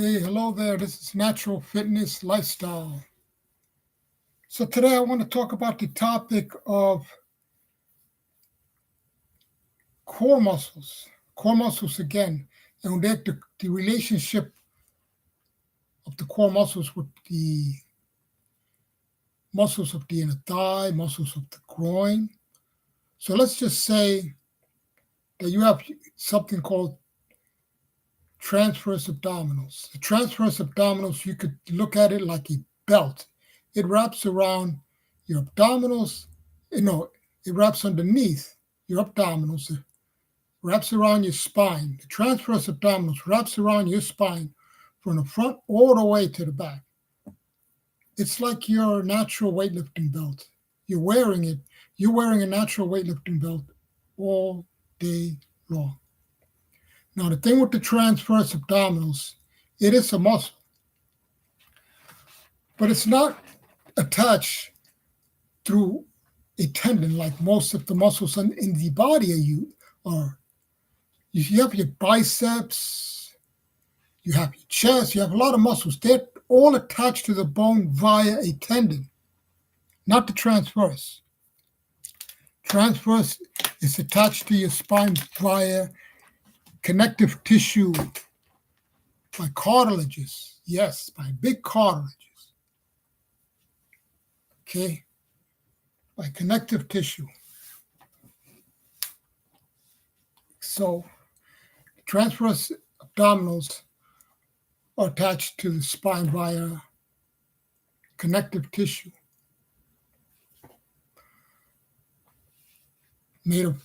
Hey, hello there. This is Natural Fitness Lifestyle. So, today I want to talk about the topic of core muscles. Core muscles again, and the relationship of the core muscles with the muscles of the inner thigh, muscles of the groin. So, let's just say that you have something called transverse abdominals. The transverse abdominals, you could look at it like a belt. It wraps around your abdominals. No, it wraps underneath your abdominals. It wraps around your spine. The transverse abdominals wraps around your spine from the front all the way to the back. It's like your natural weightlifting belt. You're wearing it. You're wearing a natural weightlifting belt all day long. Now, the thing with the transverse abdominals, it is a muscle, but it's not attached through a tendon like most of the muscles in the body are. You have your biceps, you have your chest, you have a lot of muscles. They're all attached to the bone via a tendon, not the transverse. Transverse is attached to your spine via connective tissue, by cartilages. Yes, by big cartilages. Okay, by connective tissue. So transverse abdominals are attached to the spine via connective tissue made of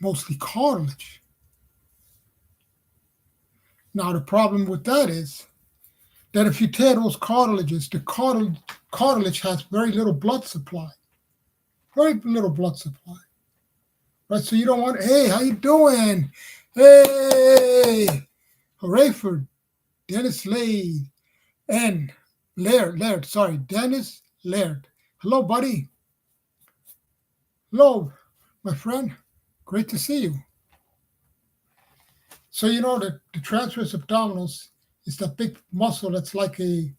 mostly cartilage. Now, the problem with that is that if you tear those cartilages, the cartilage has very little blood supply, very little blood supply, right? So you don't want, hey, how you doing? Hey, hooray for Dennis Laird and Dennis Laird. Hello, buddy. Hello, my friend. Great to see you. So you know that the transverse abdominals is that big muscle that's like a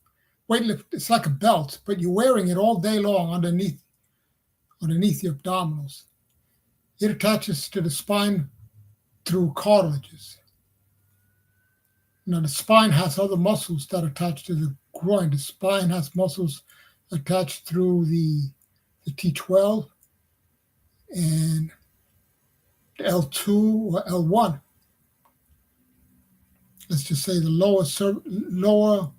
weightlift. It's like a belt, but you're wearing it all day long underneath your abdominals. It attaches to the spine through cartilages. Now the spine has other muscles that attach to the groin. The spine has muscles attached through the T12 and the L2 or L1. Let's just say the lower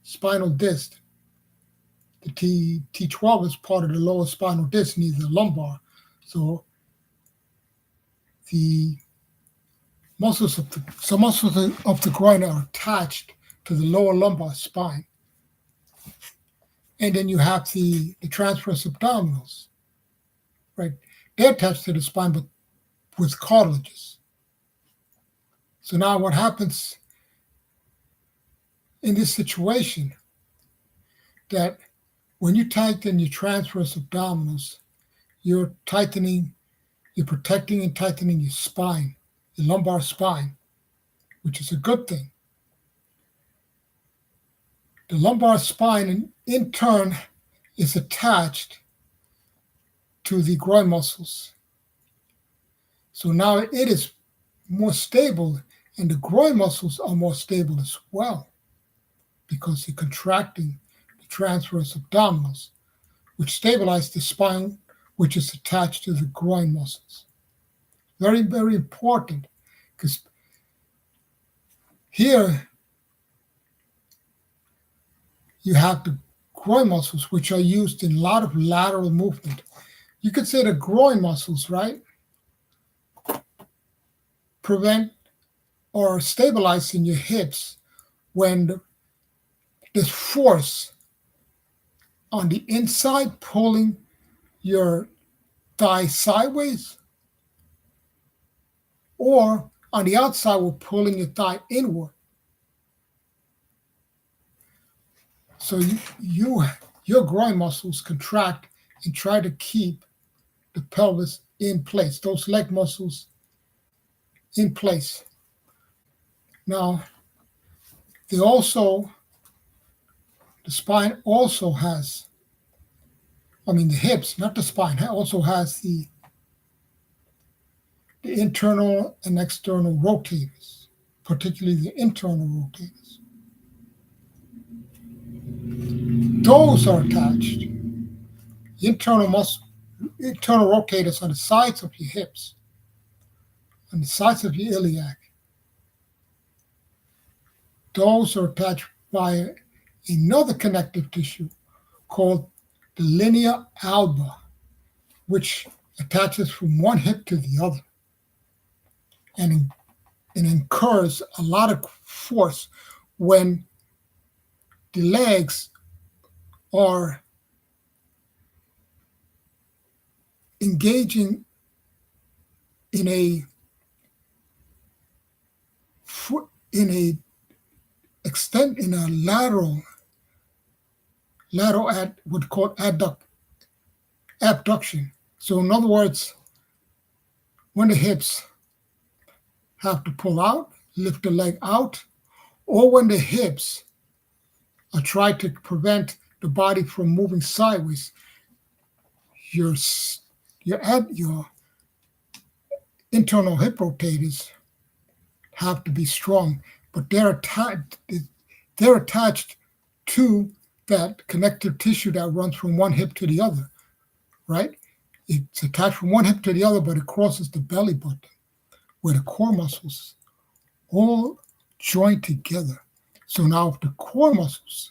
spinal disc. The T12 is part of the lower spinal disc near the lumbar. So the muscles of the groin are attached to the lower lumbar spine. And then you have the transverse abdominals, right? They're attached to the spine, but with cartilages. So now what happens in this situation, that when you tighten your transverse abdominals, you're protecting and tightening your spine, your lumbar spine, which is a good thing. The lumbar spine, in turn, is attached to the groin muscles. So now it is more stable, and the groin muscles are more stable as well because you're contracting the transverse abdominals, which stabilize the spine, which is attached to the groin muscles. Very, very important, because here you have the groin muscles, which are used in a lot of lateral movement. You could say the groin muscles, right, prevent or stabilize in your hips when there's force on the inside pulling your thigh sideways, or on the outside we're pulling your thigh inward. So your groin muscles contract and try to keep the pelvis in place, those leg muscles in place. Now, They also, the spine also has, the hips, not the spine, also has the internal and external rotators, particularly the internal rotators. Those are attached. The internal rotators on the sides of your hips, on the sides of your iliac, those are attached by another connective tissue called the linea alba, which attaches from one hip to the other and incurs a lot of force when the legs are engaging in a foot in a extent in a lateral would call abduction. So in other words, when the hips have to pull out, lift the leg out, or when the hips are trying to prevent the body from moving sideways, your internal hip rotators have to be strong, but they're attached to that connective tissue that runs from one hip to the other, right? It's attached from one hip to the other, but it crosses the belly button where the core muscles all join together. So now if the core muscles